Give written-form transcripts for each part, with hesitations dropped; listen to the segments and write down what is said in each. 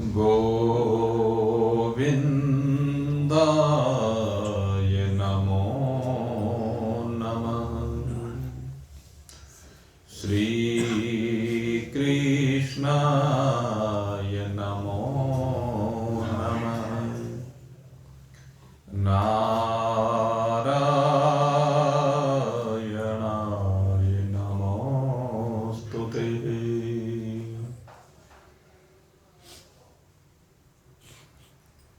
गोविन्दाय नमो नमः। श्रीकृष्णाय नमो नमः। नारायणाय नमोस्तुते।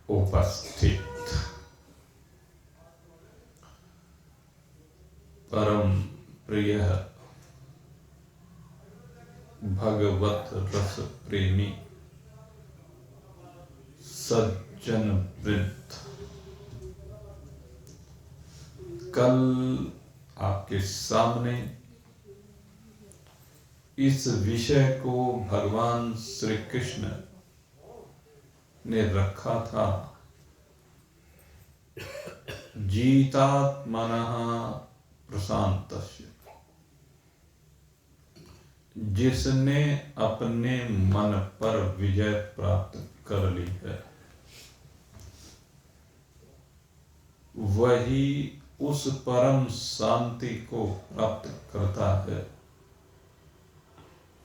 उपस्थित परम प्रिय भगवत रस प्रेमी सज्जन वृद्ध, कल आपके सामने इस विषय को भगवान श्री कृष्ण ने रखा था। जीतात्मनः प्रशांतस्य, जिसने अपने मन पर विजय प्राप्त कर ली है, वही उस परम शांति को प्राप्त करता है।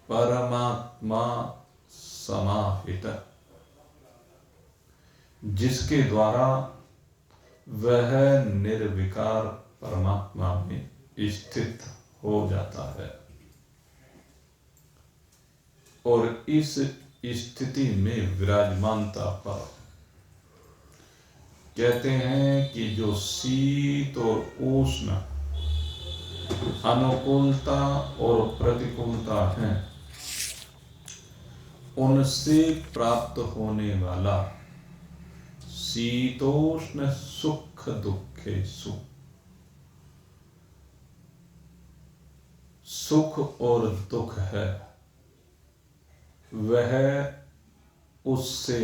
परमात्मा समाहित, जिसके द्वारा वह निर्विकार परमात्मा में स्थित हो जाता है। और इस स्थिति में विराजमानता पर कहते हैं कि जो शीत और उष्ण, अनुकूलता और प्रतिकूलता है, उनसे प्राप्त होने वाला शीतोष्ण सुख दुखे सुख, सुख और दुख है, वह उससे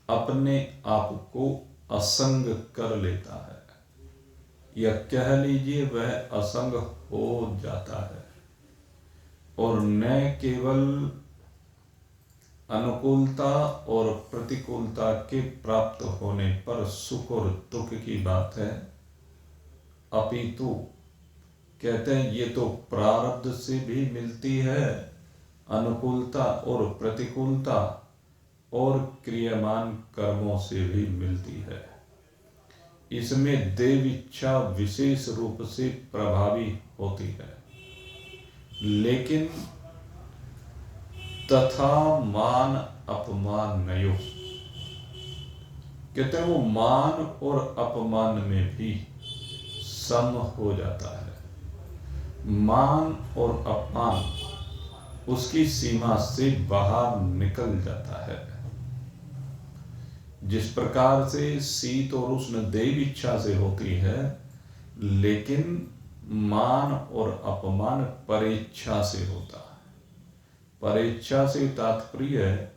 अपने आप को असंग कर लेता है, या कह लीजिए वह असंग हो जाता है। और न केवल अनुकूलता और प्रतिकूलता के प्राप्त होने पर सुख और दुख की बात है, अपितु कहते हैं ये तो प्रारब्ध से भी मिलती है अनुकूलता और प्रतिकूलता, और क्रियमान कर्मों से भी मिलती है। इसमें देव इच्छा विशेष रूप से प्रभावी होती है। लेकिन तथा मान अपमान नयो, कहते हैं वो मान और अपमान में भी सम हो जाता है। मान और अपमान उसकी सीमा से बाहर निकल जाता है। जिस प्रकार से शीत और उष्ण देव इच्छा से होती है, लेकिन मान और अपमान परेच्छा से होता है। परेच्छा से तात्पर्य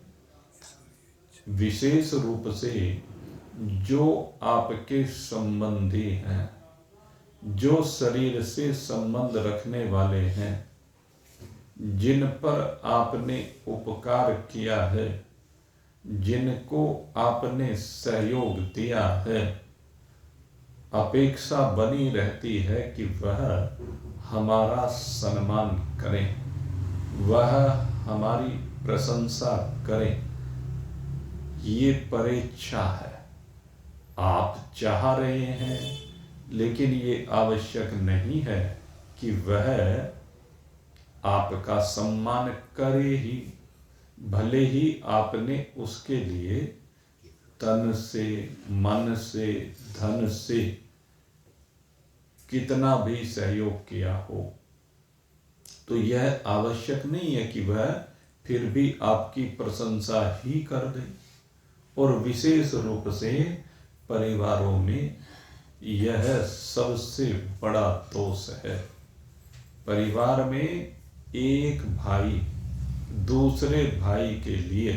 विशेष रूप से जो आपके संबंधी हैं, जो शरीर से संबंध रखने वाले हैं, जिन पर आपने उपकार किया है, जिनको आपने सहयोग दिया है, अपेक्षा बनी रहती है कि वह हमारा सम्मान करें, वह हमारी प्रशंसा करें। ये परेच्छा है। आप चाह रहे हैं, लेकिन ये आवश्यक नहीं है कि वह आपका सम्मान करे ही, भले ही आपने उसके लिए तन से, मन से, धन से कितना भी सहयोग किया हो। तो यह आवश्यक नहीं है कि वह फिर भी आपकी प्रशंसा ही कर दे। और विशेष रूप से परिवारों में यह सबसे बड़ा दोष है। परिवार में एक भाई दूसरे भाई के लिए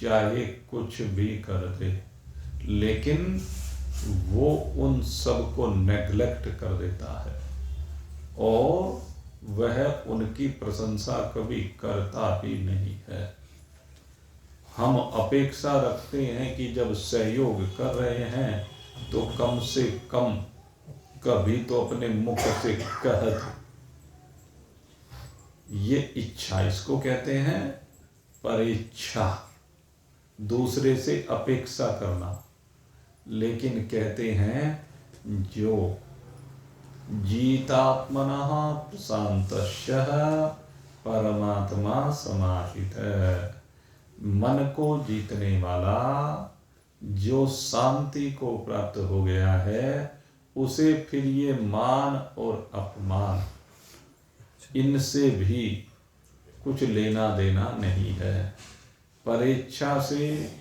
चाहे कुछ भी कर दे, लेकिन वो उन सबको नेग्लेक्ट कर देता है और वह उनकी प्रशंसा कभी करता ही नहीं है। हम अपेक्षा रखते हैं कि जब सहयोग कर रहे हैं तो कम से कम कभी तो अपने मुख से कह दो। ये इच्छा, इसको कहते हैं परेच्छा, दूसरे से अपेक्षा करना। लेकिन कहते हैं जो जीतात्मनः प्रशान्तस्य परमात्मा समाहितः, मन को जीतने वाला, जो शांति को प्राप्त हो गया है, उसे फिर ये मान और अपमान इनसे भी कुछ लेना देना नहीं है। परेच्छा से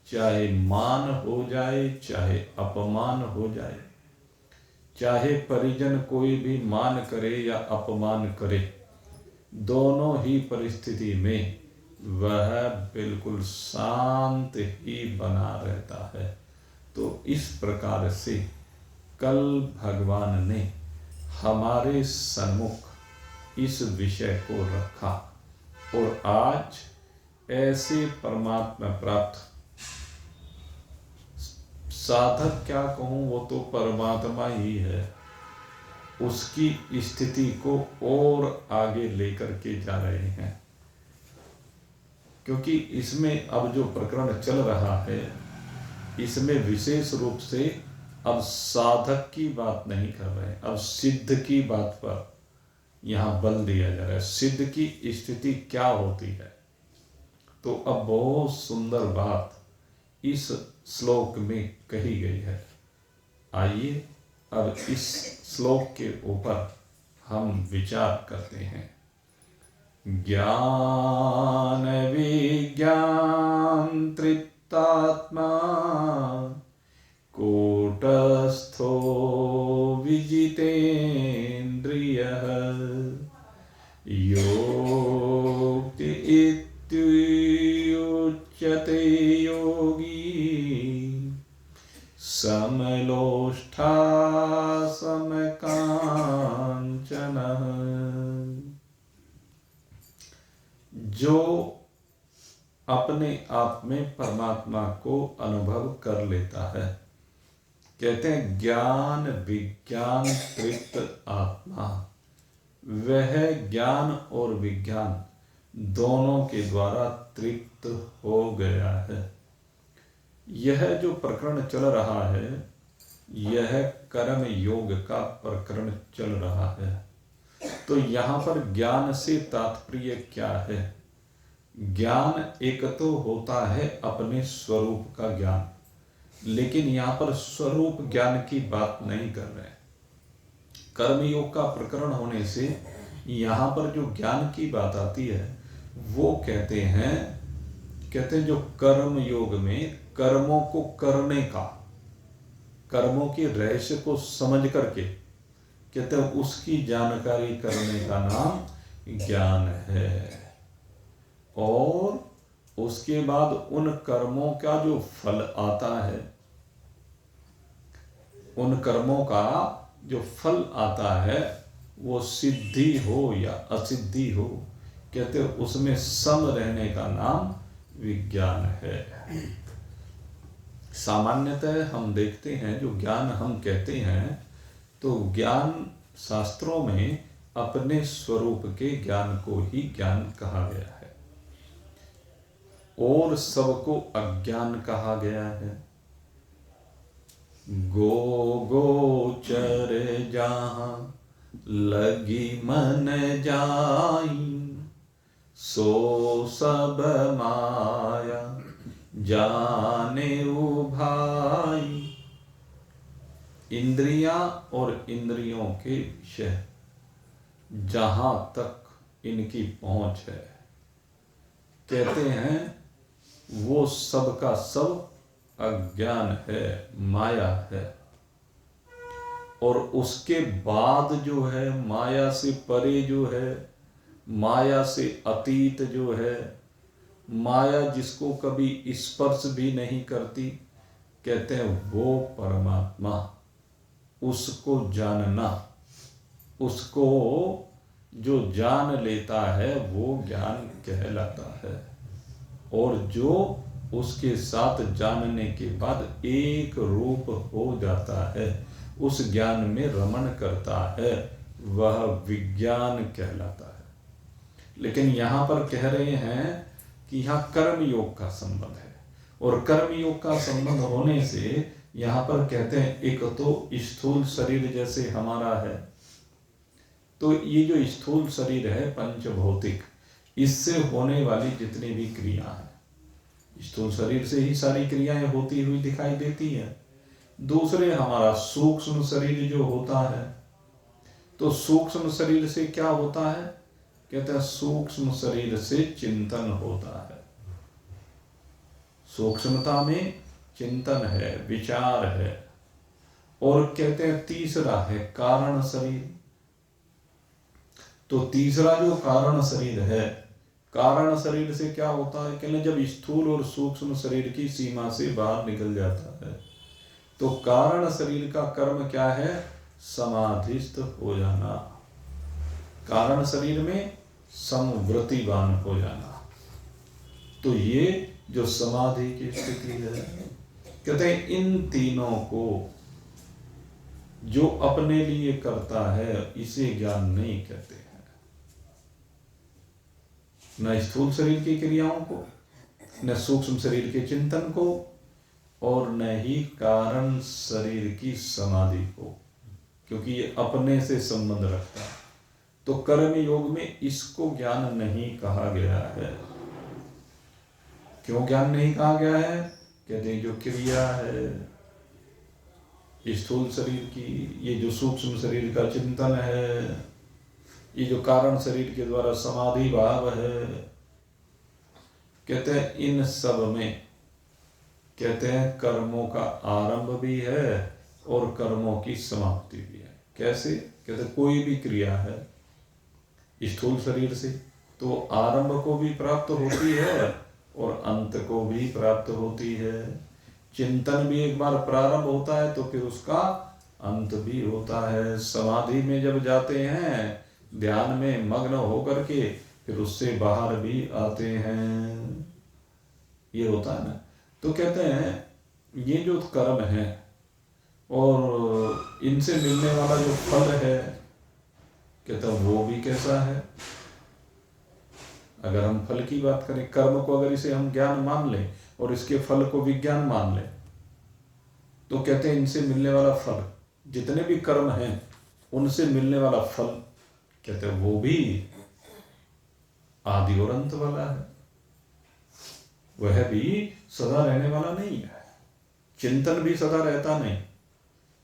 चाहे मान हो जाए चाहे अपमान हो जाए, चाहे परिजन कोई भी मान करे या अपमान करे, दोनों ही परिस्थिति में वह बिल्कुल शांत ही बना रहता है। तो इस प्रकार से कल भगवान ने हमारे सम्मुख इस विषय को रखा और आज ऐसे परमात्मा प्राप्त साधक, क्या कहूँ, वो तो परमात्मा ही है, उसकी स्थिति को और आगे लेकर के जा रहे हैं। क्योंकि इसमें अब जो प्रकरण चल रहा है, इसमें विशेष रूप से अब साधक की बात नहीं कर रहे हैं, अब सिद्ध की बात पर यहाँ बल दिया जा रहा है। सिद्ध की स्थिति क्या होती है, तो अब बहुत सुंदर बात इस श्लोक में कही गई है। आइए अब इस श्लोक के ऊपर हम विचार करते हैं। ज्ञान विज्ञान तृप्तात्मा कूटस्थो विजितेन्द्रियः योक्ति इत्युच्यते योगी समलोष्ठा समकाञ्चनः। जो अपने आप में परमात्मा को अनुभव कर लेता है, कहते हैं ज्ञान विज्ञान तृप्त आत्मा, वह ज्ञान और विज्ञान दोनों के द्वारा तृप्त हो गया है। यह जो प्रकरण चल रहा है, यह कर्म योग का प्रकरण चल रहा है। तो यहाँ पर ज्ञान से तात्पर्य क्या है? ज्ञान एक तो होता है अपने स्वरूप का ज्ञान, लेकिन यहाँ पर स्वरूप ज्ञान की बात नहीं कर रहे। कर्मयोग का प्रकरण होने से यहाँ पर जो ज्ञान की बात आती है, वो कहते हैं जो कर्म योग में कर्मों को करने का, कर्मों के रहस्य को समझ करके कहते हैं उसकी जानकारी करने का नाम ज्ञान है। और उसके बाद उन कर्मों का जो फल आता है, उन कर्मों का जो फल आता है, वो सिद्धि हो या असिद्धि हो, कहते हैं उसमें सम रहने का नाम विज्ञान है। सामान्यतः हम देखते हैं जो ज्ञान हम कहते हैं, तो ज्ञान शास्त्रों में अपने स्वरूप के ज्ञान को ही ज्ञान कहा गया है और सबको अज्ञान कहा गया है। गोचर जहाँ लगी मन जाई, सो सब माया जाने भाई। इंद्रियां और इंद्रियों के विषय जहां तक इनकी पहुंच है, कहते हैं वो सब का सब अज्ञान है, माया है। और उसके बाद जो है, माया से परे जो है, माया से अतीत जो है, माया जिसको कभी स्पर्श भी नहीं करती, कहते हैं वो परमात्मा। उसको जानना, उसको जो जान लेता है वो ज्ञान कहलाता है, और जो उसके साथ जानने के बाद एक रूप हो जाता है, उस ज्ञान में रमण करता है, वह विज्ञान कहलाता है। लेकिन यहाँ पर कह रहे हैं कि यहाँ कर्म योग का संबंध है, और कर्म योग का संबंध होने से यहाँ पर कहते हैं एक तो स्थूल शरीर जैसे हमारा है, तो ये जो स्थूल शरीर है पंचभौतिक, इससे होने वाली जितनी भी क्रिया है, स्थूल शरीर से ही सारी क्रियाएं होती हुई दिखाई देती है। दूसरे हमारा सूक्ष्म शरीर जो होता है, तो सूक्ष्म शरीर से क्या होता है, कहते हैं सूक्ष्म शरीर से चिंतन होता है। सूक्ष्मता में चिंतन है, विचार है। और कहते हैं तीसरा है कारण शरीर। तो तीसरा जो कारण शरीर है, कारण शरीर से क्या होता है, कहते जब स्थूल और सूक्ष्म शरीर की सीमा से बाहर निकल जाता है, तो कारण शरीर का कर्म क्या है, समाधिस्थ हो जाना, कारण शरीर में समवृत्तिवान हो जाना। तो ये जो समाधि की स्थिति है, कहते हैं इन तीनों को जो अपने लिए करता है इसे ज्ञान नहीं कहते हैं। न स्थूल शरीर की क्रियाओं को, न सूक्ष्म शरीर के चिंतन को, और न ही कारण शरीर की समाधि को, क्योंकि ये अपने से संबंध रखता है। तो कर्म योग में इसको ज्ञान नहीं कहा गया है। क्यों ज्ञान नहीं कहा गया है, कहते हैं जो क्रिया है स्थूल शरीर की, ये जो सूक्ष्म शरीर का चिंतन है, ये जो कारण शरीर के द्वारा समाधि भाव है, कहते हैं इन सब में कहते हैं कर्मों का आरंभ भी है और कर्मों की समाप्ति भी है। कैसे, कहते हैं कोई भी क्रिया है स्थूल शरीर से, तो आरंभ को भी प्राप्त होती है और अंत को भी प्राप्त होती है। चिंतन भी एक बार प्रारंभ होता है तो फिर उसका अंत भी होता है। समाधि में जब जाते हैं, ध्यान में मग्न होकर के, फिर उससे बाहर भी आते हैं, ये होता है ना। तो कहते हैं ये जो कर्म है और इनसे मिलने वाला जो फल है, कहते हैं वो भी कैसा है। अगर हम फल की बात करें, कर्म को अगर इसे हम ज्ञान मान लें और इसके फल को विज्ञान मान लें, तो कहते हैं इनसे मिलने वाला फल, जितने भी कर्म हैं उनसे मिलने वाला फल, कहते हैं वो भी आदि और अंत वाला है, वह भी सदा रहने वाला नहीं है। चिंतन भी सदा रहता नहीं,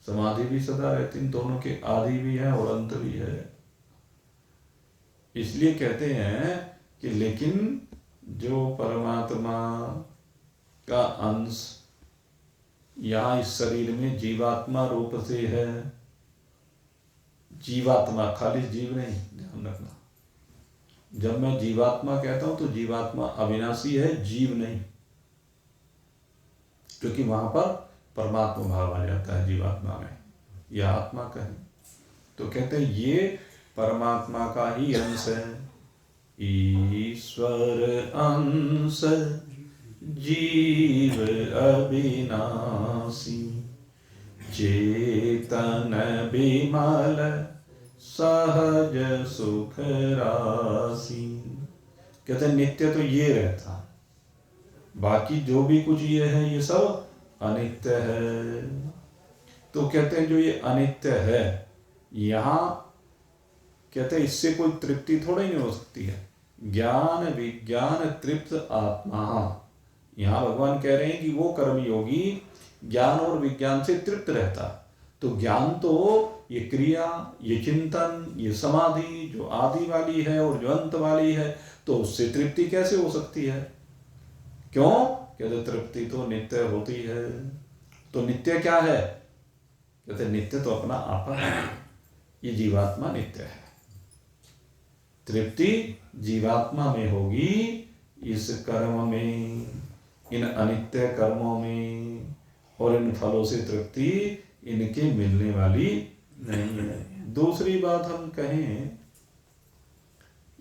समाधि भी सदा रहती, इन दोनों के आदि भी है और अंत भी है। इसलिए कहते हैं कि लेकिन जो परमात्मा का अंश यहाँ इस शरीर में जीवात्मा रूप से है, जीवात्मा खाली जीव नहीं, ध्यान रखना, जब मैं जीवात्मा कहता हूं तो जीवात्मा अविनाशी है, जीव नहीं, क्योंकि वहां पर परमात्मा भाव आ जाता है जीवात्मा में, यह आत्मा का है। तो कहते हैं ये परमात्मा का ही अंश है। ईश्वर अंश जीव अविनाशी, चेतन विमल सहज सुख राशि। कहते हैं नित्य तो ये रहता, बाकी जो भी कुछ ये है ये सब अनित्य है। तो कहते हैं जो ये अनित्य है, यहाँ कहते हैं इससे कोई तृप्ति थोड़ा ही नहीं हो सकती है। ज्ञान विज्ञान तृप्त आत्मा, यहाँ भगवान कह रहे हैं कि वो कर्मयोगी ज्ञान और विज्ञान से तृप्त रहता। तो ज्ञान तो ये क्रिया, ये चिंतन, ये समाधि जो आदि वाली है और जो अंत वाली है, तो उससे तृप्ति कैसे हो सकती है। क्यों, कहते तृप्ति तो नित्य होती है। तो नित्य क्या है, कहते नित्य तो अपना आपा है, ये जीवात्मा नित्य है। तृप्ति जीवात्मा में होगी, इस कर्म में, इन अनित्य कर्मों में, और इन फलों से तृप्ति इनके मिलने वाली नहीं है। दूसरी बात हम कहें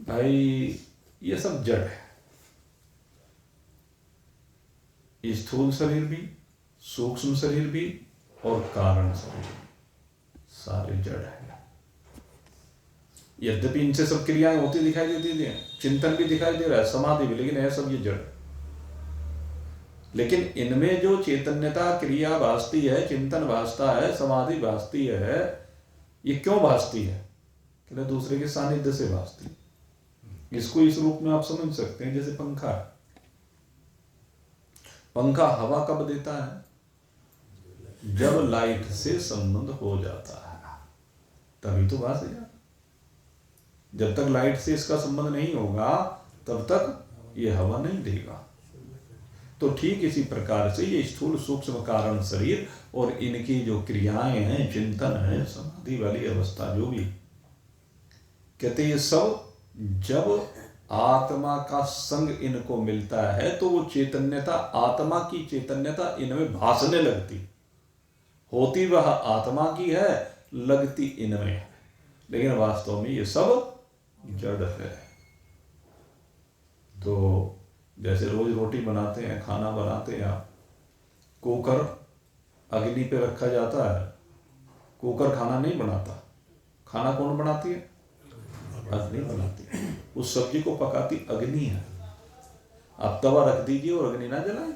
भाई ये सब जड़ है। ये स्थूल शरीर भी, सूक्ष्म शरीर भी और कारण शरीर भी, सारे जड़ है। यद्यपि इनसे सब क्रियाएं होती दिखाई देती है, चिंतन भी दिखाई दे रहा है, समाधि भी, लेकिन है सब ये जड़। लेकिन इनमें जो चैतन्यता, क्रिया भासती है, चिंतन भासता है, समाधि भासती है, ये क्यों भासती है? कि दूसरे के सानिध्य से भासती है। इसको इस रूप में आप समझ सकते हैं, जैसे पंखा है। पंखा हवा कब देता है? जब लाइट से संबंध हो जाता है, तभी तो भासेगा। जब तक लाइट से इसका संबंध नहीं होगा तब तक ये हवा नहीं देगा। तो ठीक इसी प्रकार से ये स्थूल सूक्ष्म कारण शरीर और इनकी जो क्रियाएं हैं, चिंतन है, समाधि वाली अवस्था जो भी, कहते ये सब जब आत्मा का संग इनको मिलता है तो वो चैतन्यता, आत्मा की चैतन्यता इनमें भासने लगती। होती वह आत्मा की है, लगती इनमें, लेकिन वास्तव में ये सब जड़ है। तो जैसे रोज रोटी बनाते हैं, खाना बनाते हैं आप, कुकर अग्नि पे रखा जाता है, कुकर खाना नहीं बनाता। खाना कौन बनाती है? अग्नि बनाती है। उस सब्जी को पकाती अग्नि है। आप तवा रख दीजिए और अग्नि ना जलाए,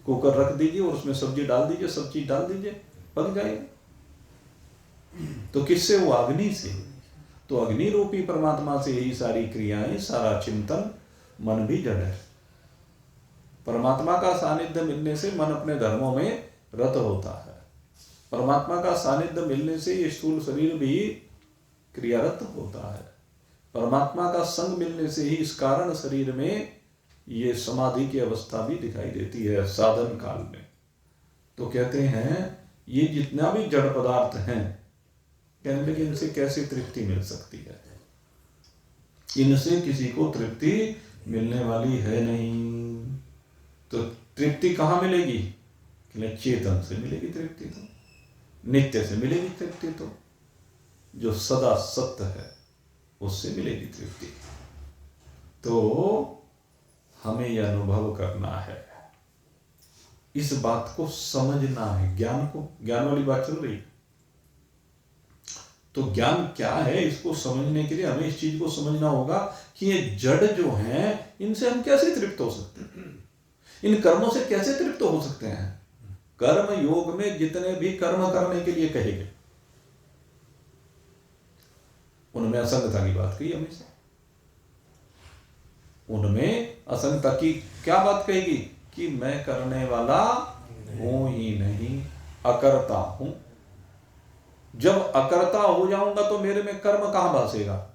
कुकर रख दीजिए और उसमें सब्जी डाल दीजिए, सब्जी डाल दीजिए, पक जाएगी। तो किससे? वो अग्नि से। तो अग्नि रूपी परमात्मा से यही सारी क्रियाएं, सारा चिंतन, मन भी जड़ है। परमात्मा का सानिध्य मिलने से मन अपने धर्मों में रत होता है। परमात्मा का सानिध्य मिलने से ये स्थूल शरीर भी क्रियारत होता है। परमात्मा का संग मिलने से ही इस कारण शरीर में ये समाधि की अवस्था भी दिखाई देती है साधन काल में। तो कहते हैं ये जितना भी जड़ पदार्थ हैं, कहने लगे इनसे कैसे तृप्ति मिल सकती है? इनसे किसी को तृप्ति मिलने वाली है नहीं। तो तृप्ति कहाँ मिलेगी? चेतन से मिलेगी तृप्ति, तो नित्य से मिलेगी तृप्ति, तो जो सदा सत्य है उससे मिलेगी तृप्ति। तो हमें यह अनुभव करना है, इस बात को समझना है, ज्ञान को, ज्ञान वाली बात चल रही है। तो ज्ञान क्या है, इसको समझने के लिए हमें इस चीज को समझना होगा कि ये जड़ जो हैं, इनसे हम कैसे तृप्त हो सकते हैं, इन कर्मों से कैसे तृप्त हो सकते हैं। कर्म योग में जितने भी कर्म करने के लिए कहे गए, उनमें असंगता की बात कही हमेशा। उनमें असंगता की क्या बात कहेगी? कि मैं करने वाला हूं ही नहीं, अकर्ता हूं। जब अकर्ता हो जाऊंगा तो मेरे में कर्म कहां भासेगा?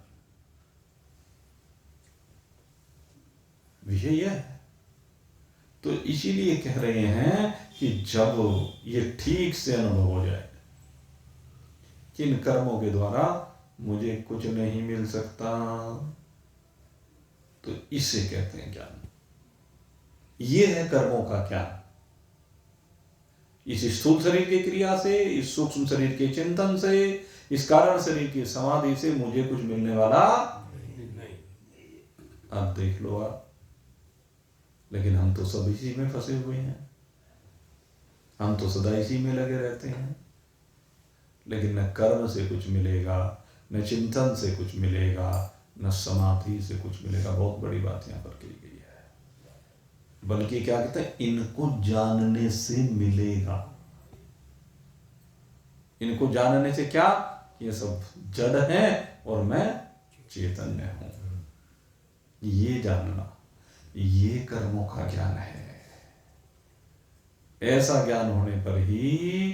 विषय यह है। तो इसीलिए कह रहे हैं कि जब ये ठीक से अनुभव हो जाए कि इन कर्मों के द्वारा मुझे कुछ नहीं मिल सकता, तो इसे कहते हैं ज्ञान। ये है कर्मों का ज्ञान। इस स्थूल शरीर की क्रिया से, इस सूक्ष्म शरीर के चिंतन से, इस कारण शरीर की समाधि से मुझे कुछ मिलने वाला नहीं। अब देख लो आप, लेकिन हम तो सब इसी में फंसे हुए हैं। हम तो सदा इसी में लगे रहते हैं। लेकिन न कर्म से कुछ मिलेगा, न चिंतन से कुछ मिलेगा, न समाधि से कुछ मिलेगा। बहुत बड़ी बात यहां पर कही गई है। बल्कि क्या कहते हैं, इनको जानने से मिलेगा। इनको जानने से क्या? ये सब जड़ है और मैं चैतन्य हूं। ये जानना, ये कर्मों का ज्ञान है। ऐसा ज्ञान होने पर ही,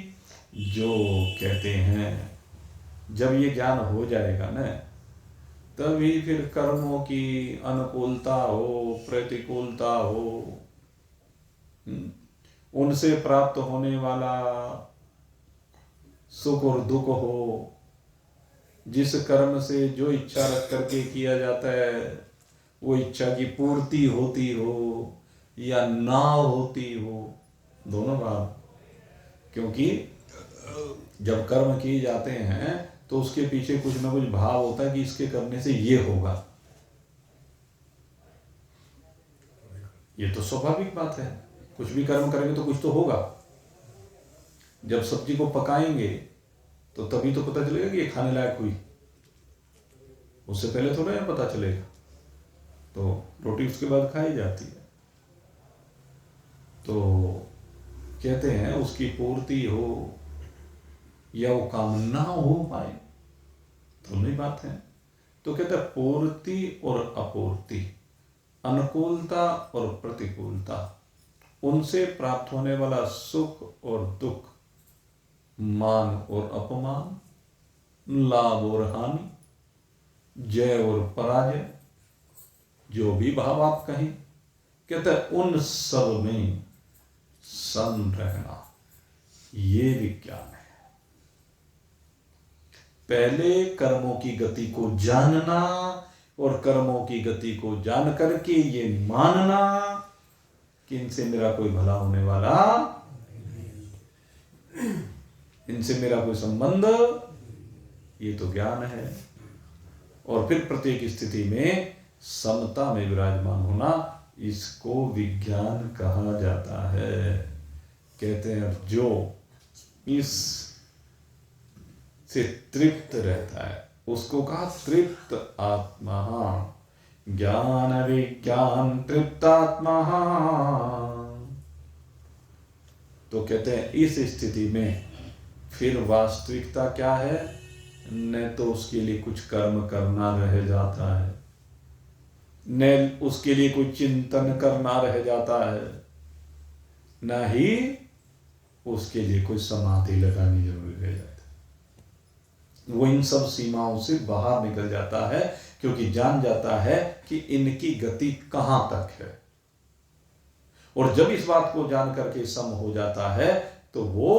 जो कहते हैं जब ये ज्ञान हो जाएगा ना, तभी फिर कर्मों की अनुकूलता हो, प्रतिकूलता हो, उनसे प्राप्त होने वाला सुख और दुख हो, जिस कर्म से जो इच्छा रख करके किया जाता है, वो इच्छा की पूर्ति होती हो या ना होती हो, दोनों बात। क्योंकि जब कर्म किए जाते हैं तो उसके पीछे कुछ ना कुछ भाव होता है कि इसके करने से ये होगा। ये तो स्वाभाविक बात है, कुछ भी कर्म करेंगे तो कुछ तो होगा। जब सब्जी को पकाएंगे तो तभी तो पता चलेगा कि ये खाने लायक हुई, उससे पहले थोड़ा ना पता चलेगा। तो रोटी उसके बाद खाई जाती है। तो कहते हैं उसकी पूर्ति हो या वो काम ना हो पाए, दोनों ही बात है। तो कहते हैं पूर्ति और अपूर्ति, अनुकूलता और प्रतिकूलता, उनसे प्राप्त होने वाला सुख और दुख, मान और अपमान, लाभ और हानि, जय और पराजय, जो भी भाव आप कहें, कहते हैं उन सब में सम रहना, ये विज्ञान है। पहले कर्मों की गति को जानना और कर्मों की गति को जान करके ये मानना कि इनसे मेरा कोई भला होने वाला, इनसे मेरा कोई संबंध, ये तो ज्ञान है। और फिर प्रत्येक स्थिति में समता में विराजमान होना, इसको विज्ञान कहा जाता है। कहते हैं जो इस से तृप्त रहता है उसको कहा तृप्त आत्मा, ज्ञान विज्ञान तृप्त आत्मा। तो कहते हैं इस स्थिति में फिर वास्तविकता क्या है, न तो उसके लिए कुछ कर्म करना रह जाता है, न उसके लिए कोई चिंतन करना रह जाता है, न ही उसके लिए कोई समाधि लगानी जरूरी रह जाती है। वो इन सब सीमाओं से बाहर निकल जाता है, क्योंकि जान जाता है कि इनकी गति कहां तक है। और जब इस बात को जान करके सम हो जाता है तो वो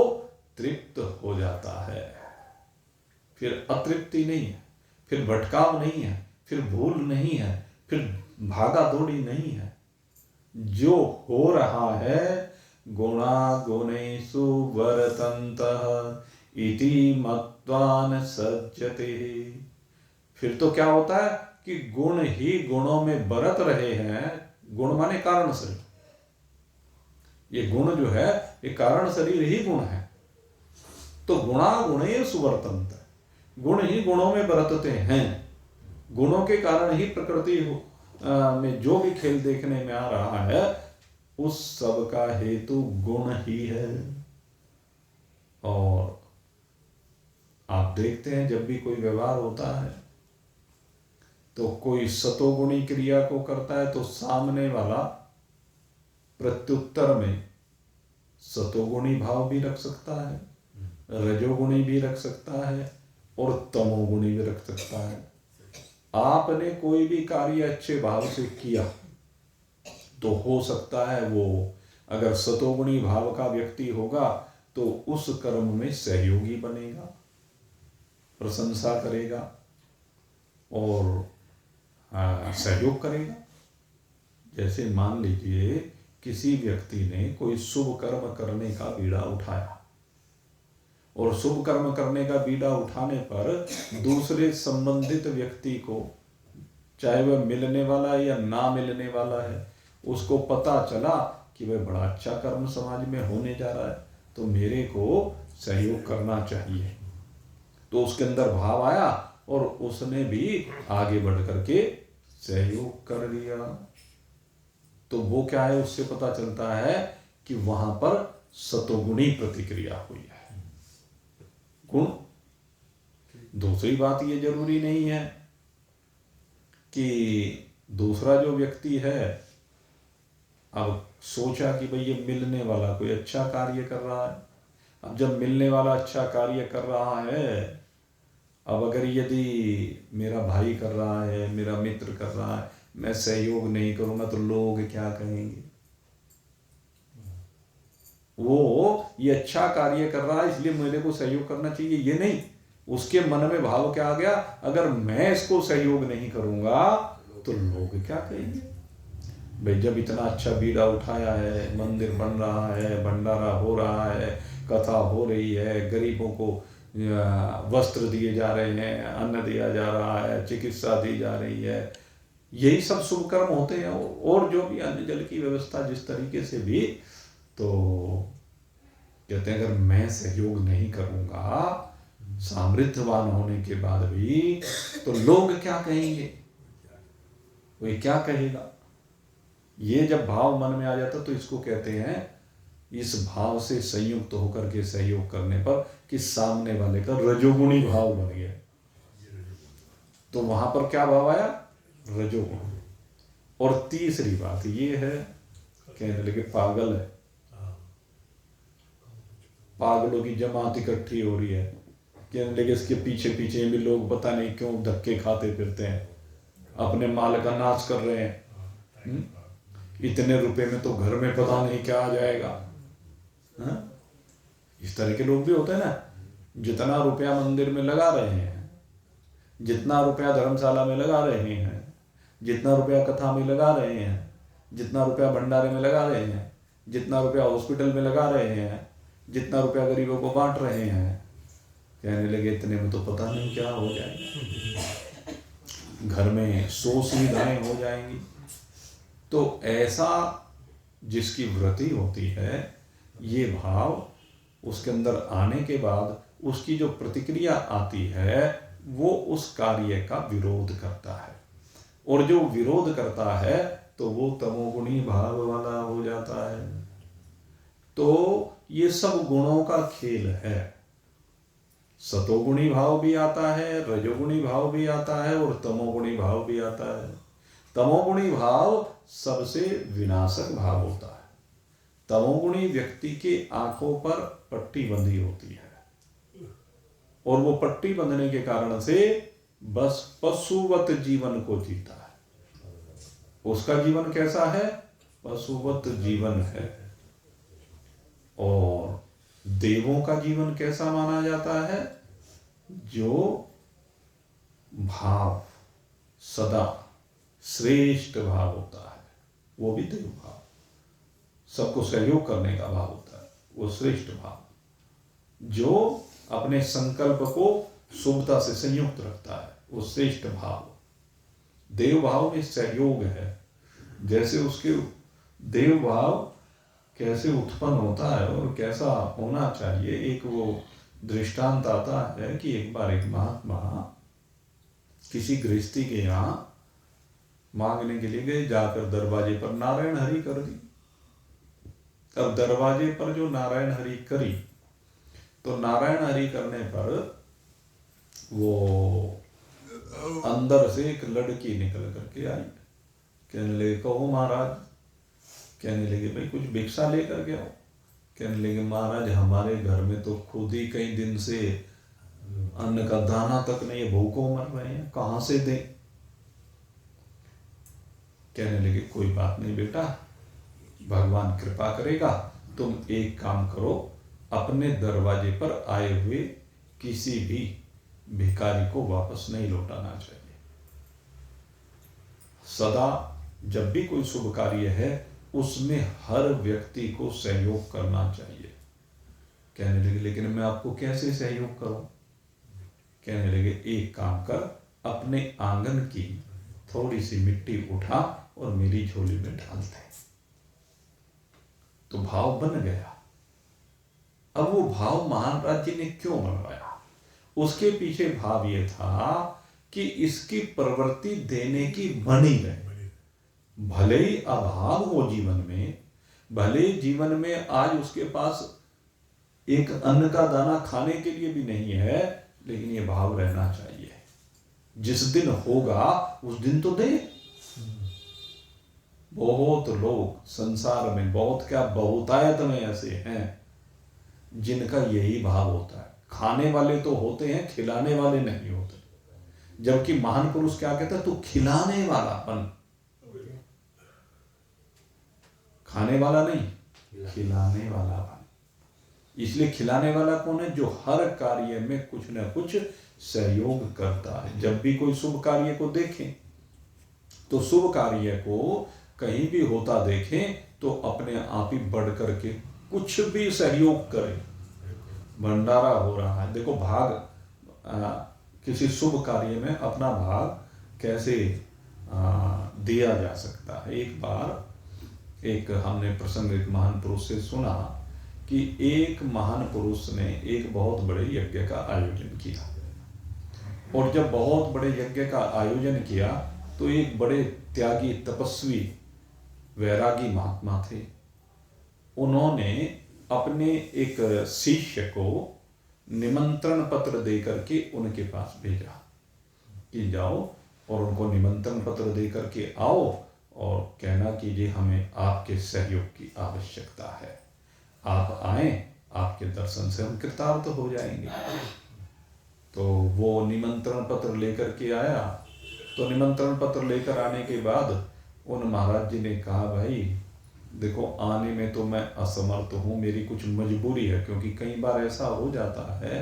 तृप्त हो जाता है। फिर अतृप्ति नहीं है, फिर भटकाव नहीं है, फिर भूल नहीं है, फिर भागा दौड़ी नहीं है। जो हो रहा है गुणा गुणेषु वर्तन्तः इति मत्वा न सज्जते। फिर तो क्या होता है कि गुण ही गुणों में बरत रहे हैं। गुण माने कारण शरीर, ये गुण जो है ये कारण शरीर ही गुण है। तो गुणा गुणेषु वर्तन्ते, गुण ही गुणों में बरतते हैं। गुणों के कारण ही प्रकृति में जो भी खेल देखने में आ रहा है उस सब का हेतु गुण ही है। और आप देखते हैं जब भी कोई व्यवहार होता है तो कोई सतोगुणी क्रिया को करता है तो सामने वाला प्रत्युत्तर में सतोगुणी भाव भी रख सकता है, रजोगुणी भी रख सकता है और तमोगुणी भी रख सकता है। आपने कोई भी कार्य अच्छे भाव से किया तो हो सकता है वो अगर सतोगुणी भाव का व्यक्ति होगा तो उस कर्म में सहयोगी बनेगा, प्रशंसा करेगा और सहयोग करेगा। जैसे मान लीजिए किसी व्यक्ति ने कोई शुभ कर्म करने का बीड़ा उठाया और शुभ कर्म करने का बीड़ा उठाने पर दूसरे संबंधित व्यक्ति को, चाहे वह मिलने वाला है या ना मिलने वाला है, उसको पता चला कि वह बड़ा अच्छा कर्म समाज में होने जा रहा है तो मेरे को सहयोग करना चाहिए। तो उसके अंदर भाव आया और उसने भी आगे बढ़ करके सहयोग कर लिया। तो वो क्या है, उससे पता चलता है कि वहां पर सतोगुणी प्रतिक्रिया हुई है, गुण। दूसरी बात ये जरूरी नहीं है कि दूसरा जो व्यक्ति है अब सोचा कि भाई ये मिलने वाला कोई अच्छा कार्य कर रहा है। अब जब मिलने वाला अच्छा कार्य कर रहा है, अब अगर यदि मेरा भाई कर रहा है, मेरा मित्र कर रहा है, मैं सहयोग नहीं करूंगा तो लोग क्या कहेंगे। वो ये अच्छा कार्य कर रहा है इसलिए मेरे को सहयोग करना चाहिए, ये नहीं। उसके मन में भाव क्या आ गया, अगर मैं इसको सहयोग नहीं करूंगा तो लोग क्या कहेंगे। भाई जब इतना अच्छा बीड़ा उठाया है, मंदिर बन रहा है, भंडारा हो रहा है, कथा हो रही है, गरीबों को वस्त्र दिए जा रहे हैं, अन्न दिया जा रहा है, चिकित्सा दी जा रही है, यही सब शुभ कर्म होते हैं। और जो भी अन्न जल की व्यवस्था जिस तरीके से भी, तो कहते हैं अगर मैं सहयोग नहीं करूंगा सामर्थ्यवान होने के बाद भी, तो लोग क्या कहेंगे, कोई क्या कहेगा। ये जब भाव मन में आ जाता तो इसको कहते हैं, इस भाव से संयुक्त होकर के सहयोग करने पर कि सामने वाले का रजोगुणी भाव बन गया, तो वहां पर क्या भाव आया, रजोगुण। और तीसरी बात ये है, कहने लगे पागल है, पागलों की जमात इकट्ठी हो रही है, कहने लगे इसके पीछे पीछे भी लोग पता नहीं क्यों धक्के खाते फिरते हैं, अपने माल का नाश कर रहे हैं। इतने रुपए में तो घर में पता नहीं क्या आ जाएगा। इस तरह के लोग भी होते हैं ना, जितना रुपया मंदिर में लगा रहे हैं, जितना रुपया धर्मशाला में लगा रहे हैं, जितना रुपया कथा में लगा रहे हैं, जितना रुपया भंडारे में लगा रहे हैं, जितना रुपया हॉस्पिटल में लगा रहे हैं, जितना रुपया गरीबों को बांट रहे हैं, कहने लगे इतने में तो पता नहीं क्या हो जाएगा, घर में 100 सुविधाएं हो जाएंगी। तो ऐसा जिसकी वृत्ति होती है, ये भाव उसके अंदर आने के बाद उसकी जो प्रतिक्रिया आती है वो उस कार्य का विरोध करता है, और जो विरोध करता है तो वो तमोगुणी भाव वाला हो जाता है। तो ये सब गुणों का खेल है, सतोगुणी भाव भी आता है, रजोगुणी भाव भी आता है, और तमोगुणी भाव भी आता है। तमोगुणी भाव सबसे विनाशक भाव होता है। तमोगुणी व्यक्ति के आंखों पर पट्टी बंधी होती है, और वो पट्टी बंधने के कारण से बस पशुवत जीवन को जीता है। उसका जीवन कैसा है, पशुवत जीवन है। और देवों का जीवन कैसा माना जाता है, जो भाव सदा श्रेष्ठ भाव होता है, वो भी देव भाव, सबको सहयोग करने का भाव होता है, वो श्रेष्ठ भाव, जो अपने संकल्प को शुभता से संयुक्त रखता है, वो श्रेष्ठ भाव। देव भाव में सहयोग है। जैसे उसके देव भाव कैसे उत्पन्न होता है और कैसा होना चाहिए, एक वो दृष्टांत आता है कि एक बार एक महात्मा किसी गृहस्थी के यहाँ मांगने के लिए गए, जाकर दरवाजे पर नारायण हरि कर दी। अब दरवाजे पर जो नारायण हरि करी, तो नारायण हरि करने पर वो अंदर से एक लड़की निकल करके आई, कहने लगे कहो महाराज, कहने लगे भाई कुछ भिक्षा लेकर के आओ। कहने लगे महाराज हमारे घर में तो खुद ही कई दिन से अन्न का दाना तक नहीं, भूखों मर रहे हैं, कहां से दें। कहने लगे कोई बात नहीं बेटा, भगवान कृपा करेगा, तुम एक काम करो, अपने दरवाजे पर आए हुए किसी भी भिखारी को वापस नहीं लौटाना चाहिए। सदा जब भी कोई शुभ कार्य है उसमें हर व्यक्ति को सहयोग करना चाहिए। कहने लगे लेकिन मैं आपको कैसे सहयोग करूं। कहने लगे एक काम कर, अपने आंगन की थोड़ी सी मिट्टी उठा और मेरी झोली में डाल दे। तो भाव बन गया। अब वो भाव महाराज जी ने क्यों बनवाया, उसके पीछे भाव ये था कि इसकी प्रवृत्ति देने की बनी रहे। भले ही अभाव हो जीवन में, भले जीवन में आज उसके पास एक अन्न का दाना खाने के लिए भी नहीं है, लेकिन ये भाव रहना चाहिए, जिस दिन होगा उस दिन तो दे। बहुत लोग संसार में, बहुत क्या बहुतायत में ऐसे हैं जिनका यही भाव होता है। खाने वाले तो होते हैं, खिलाने वाले नहीं होते। जबकि महान पुरुष क्या कहता है, तू खिलाने वाला बन, खाने वाला नहीं, खिलाने वाला बन। इसलिए खिलाने वाला कौन है, जो हर कार्य में कुछ न कुछ सहयोग करता है। जब भी कोई शुभ कार्य को देखें तो शुभ कार्य को कहीं भी होता देखें तो अपने आप ही बढ़ करके कुछ भी सहयोग करें। भंडारा हो रहा है, देखो भाग किसी शुभ कार्य में अपना भाग कैसे दिया जा सकता है। एक बार एक हमने प्रसंग एक महान पुरुष से सुना कि एक महान पुरुष ने एक बहुत बड़े यज्ञ का आयोजन किया, और जब बहुत बड़े यज्ञ का आयोजन किया तो एक बड़े त्यागी तपस्वी वैरागी महात्मा थे। उन्होंने अपने एक शिष्य को निमंत्रण पत्र देकर के उनके पास भेजा कि जाओ और उनको निमंत्रण पत्र देकर के आओ और कहना कि जी हमें आपके सहयोग की आवश्यकता है, आप आए, आपके दर्शन से हम कृतार्थ हो जाएंगे। तो वो निमंत्रण पत्र लेकर के आया। तो निमंत्रण पत्र लेकर आने के बाद उन महाराज जी ने कहा, भाई देखो आने में तो मैं असमर्थ हूँ, मेरी कुछ मजबूरी है, क्योंकि कई बार ऐसा हो जाता है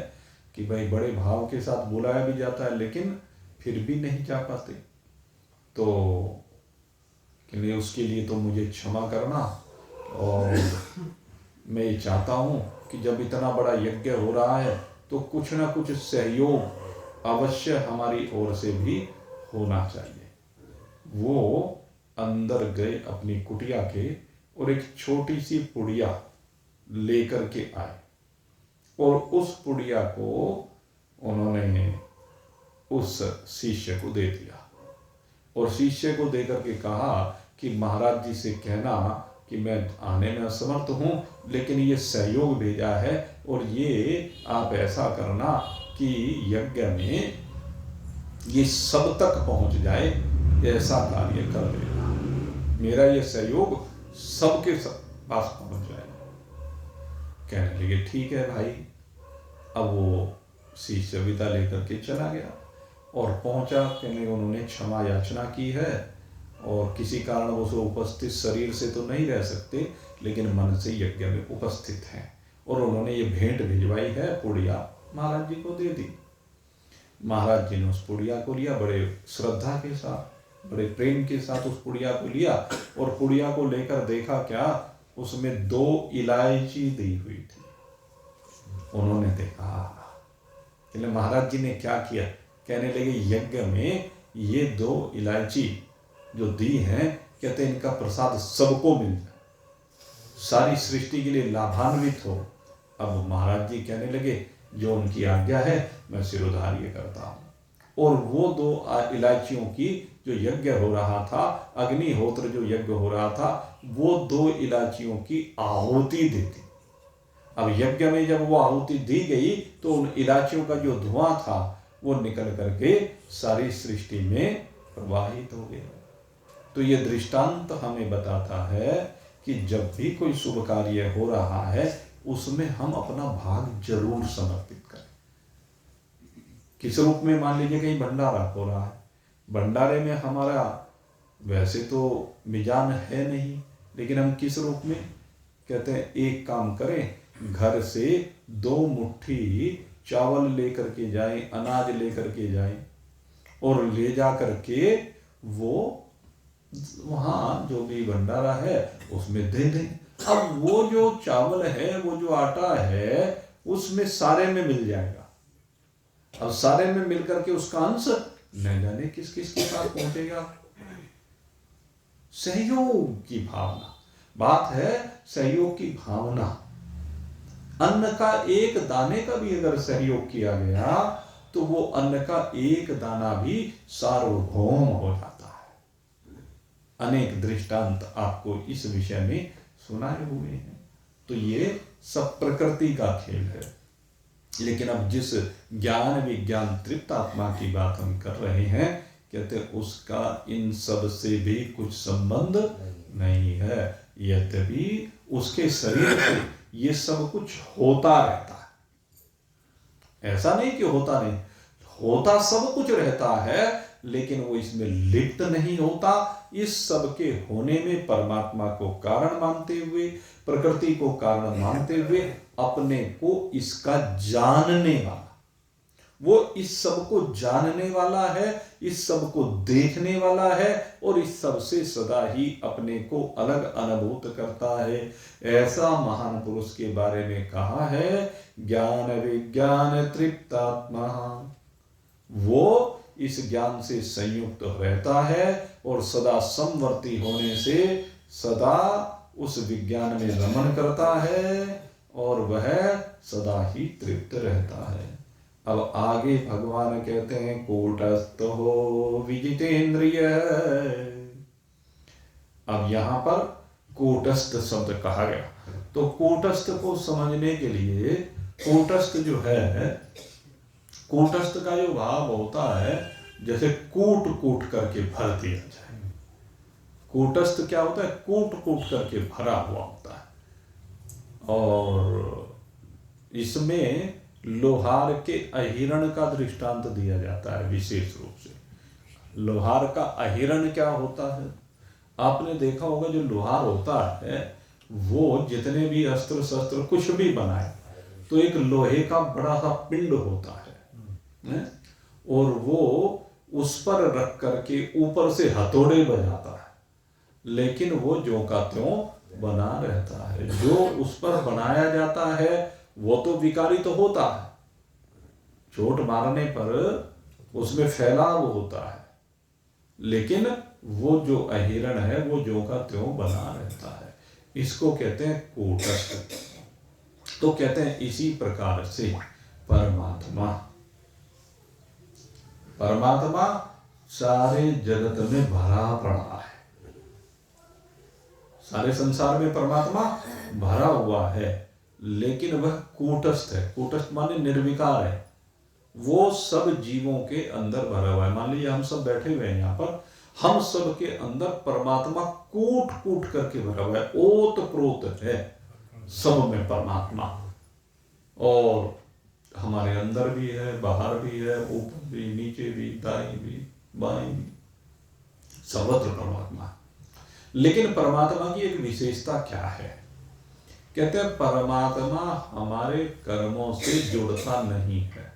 कि भाई बड़े भाव के साथ बुलाया भी जाता है लेकिन फिर भी नहीं जा पाते। तो कि उसके लिए तो मुझे क्षमा करना, और मैं ये चाहता हूँ कि जब इतना बड़ा यज्ञ हो रहा है तो कुछ ना कुछ सहयोग अवश्य हमारी ओर से भी होना चाहिए। वो अंदर गए अपनी कुटिया के और एक छोटी सी पुड़िया लेकर के आए, और उस पुड़िया को उन्होंने उस शिष्य को दे दिया, और शिष्य को देकर के कहा कि महाराज जी से कहना कि मैं आने में असमर्थ हूँ, लेकिन ये सहयोग भेजा है, और ये आप ऐसा करना कि यज्ञ में ये सब तक पहुँच जाए, ऐसा कार्य कर देना। मेरा ये सहयोग सबके पास पहुँच जाए। कहने लगे ठीक है भाई। अब वो शिष्य विदा लेकर के चला गया और पहुंचा। कहने उन्होंने क्षमा याचना की है, और किसी कारण वो उपस्थित शरीर से तो नहीं रह सकते लेकिन मन से यज्ञ में उपस्थित हैं, और उन्होंने ये भेंट भिजवाई है, पुड़िया महाराज जी को दे दी। महाराज जी ने उस पुड़िया को लिया, बड़े श्रद्धा के साथ, बड़े प्रेम के साथ उस पुड़िया को लिया, और पुड़िया को लेकर देखा क्या उसमें 2 इलायची दी हुई थी। उन्होंने देखा, महाराज जी ने क्या किया, कहने लगे यज्ञ में ये 2 इलायची जो दी हैं, कहते इनका प्रसाद सबको मिल जाए, सारी सृष्टि के लिए लाभान्वित हो। अब महाराज जी कहने लगे जो उनकी आज्ञा है मैं सिरोधार्य करता हूँ। और वो 2 इलायचियों की जो यज्ञ हो रहा था, अग्निहोत्र जो यज्ञ हो रहा था, वो 2 इलायचियों की आहुति देती। अब यज्ञ में जब वो आहुति दी गई तो उन इलायचियों का जो धुआं था वो निकल करके सारी सृष्टि में प्रवाहित हो गया। तो ये दृष्टांत हमें बताता है कि जब भी कोई शुभ कार्य हो रहा है उसमें हम अपना भाग जरूर समर्पित करें। किस रूप में, मान लीजिए कहीं भंडारा हो रहा है, भंडारे में हमारा वैसे तो मिजान है नहीं, लेकिन हम किस रूप में कहते हैं एक काम करें, घर से 2 मुट्ठी चावल लेकर के जाएं, अनाज लेकर के जाएं, और ले जा करके वो वहाँ जो भी भंडारा है उसमें दे दें। अब वो जो चावल है, वो जो आटा है, उसमें सारे में मिल जाएगा। अब सारे में मिल करके उसका अंश न जाने किस किस के साथ पहुंचेगा। सहयोग की भावना, बात है सहयोग की भावना। अन्न का एक दाने का भी अगर सहयोग किया गया तो वो अन्न का एक दाना भी सार्वभौम हो जाता है। अनेक दृष्टांत आपको इस विषय में सुनाए हुए हैं। तो ये सब प्रकृति का खेल है। लेकिन अब जिस ज्ञान विज्ञान तृप्त आत्मा की बात हम कर रहे हैं, कहते उसका इन सब से भी कुछ संबंध नहीं है, यद्यपि उसके शरीर से ये सब कुछ होता रहता है। ऐसा नहीं कि होता नहीं, होता सब कुछ रहता है, लेकिन वो इसमें लिप्त नहीं होता। इस सब के होने में परमात्मा को कारण मानते हुए, प्रकृति को कारण मानते हुए, अपने को इसका जानने वाला, वो इस सब को जानने वाला है, इस सब को देखने वाला है, और इस सब से सदा ही अपने को अलग अनुभूत करता है। ऐसा महान पुरुष के बारे में कहा है, ज्ञान विज्ञान तृप्त आत्मा। वो इस ज्ञान से संयुक्त रहता है और सदा समवर्ती होने से सदा उस विज्ञान में रमण करता है और वह सदा ही तृप्त रहता है। अब आगे भगवान कहते हैं कूटस्थ हो विजितेंद्रिय। अब यहां पर कूटस्थ शब्द कहा गया, तो कूटस्थ को समझने के लिए कूटस्थ जो है, कूटस्थ का जो भाव होता है जैसे कूट कूट करके भर दिया जाए। कूटस्थ क्या होता है? कूट कूट करके भरा हुआ होता है। और इसमें लोहार के अहिरण का दृष्टांत दिया जाता है विशेष रूप से। लोहार का अहिरण क्या होता है? आपने देखा होगा जो लोहार होता है वो जितने भी अस्त्र शस्त्र कुछ भी बनाए तो एक लोहे का बड़ा सा पिंड होता है और वो उस पर रख करके ऊपर से हथौड़े बजाता है, लेकिन वो ज्यों का त्यों बना रहता है। जो उस पर बनाया जाता है वो तो विकारी तो होता है, चोट मारने पर उसमें फैलाव होता है, लेकिन वो जो अहिरण है वो ज्यों का त्यों बना रहता है। इसको कहते हैं कूटस्थ। तो कहते हैं इसी प्रकार से परमात्मा, परमात्मा सारे जगत में भरा पड़ा है, सारे संसार में परमात्मा भरा हुआ है, लेकिन वह कूटस्थ है। कूटस्थ माने निर्विकार है, वो सब जीवों के अंदर भरा हुआ है। मान लीजिए हम सब बैठे हुए हैं यहाँ पर, हम सब के अंदर परमात्मा कूट कूट करके भरा हुआ है, ओत प्रोत है सब में परमात्मा। और हमारे अंदर भी है, बाहर भी है, ऊपर भी, नीचे भी, दाएं भी, बाएं भी, सर्वत्र परमात्मा। लेकिन परमात्मा की एक विशेषता क्या है? कहते हैं परमात्मा हमारे कर्मों से जुड़ता नहीं है।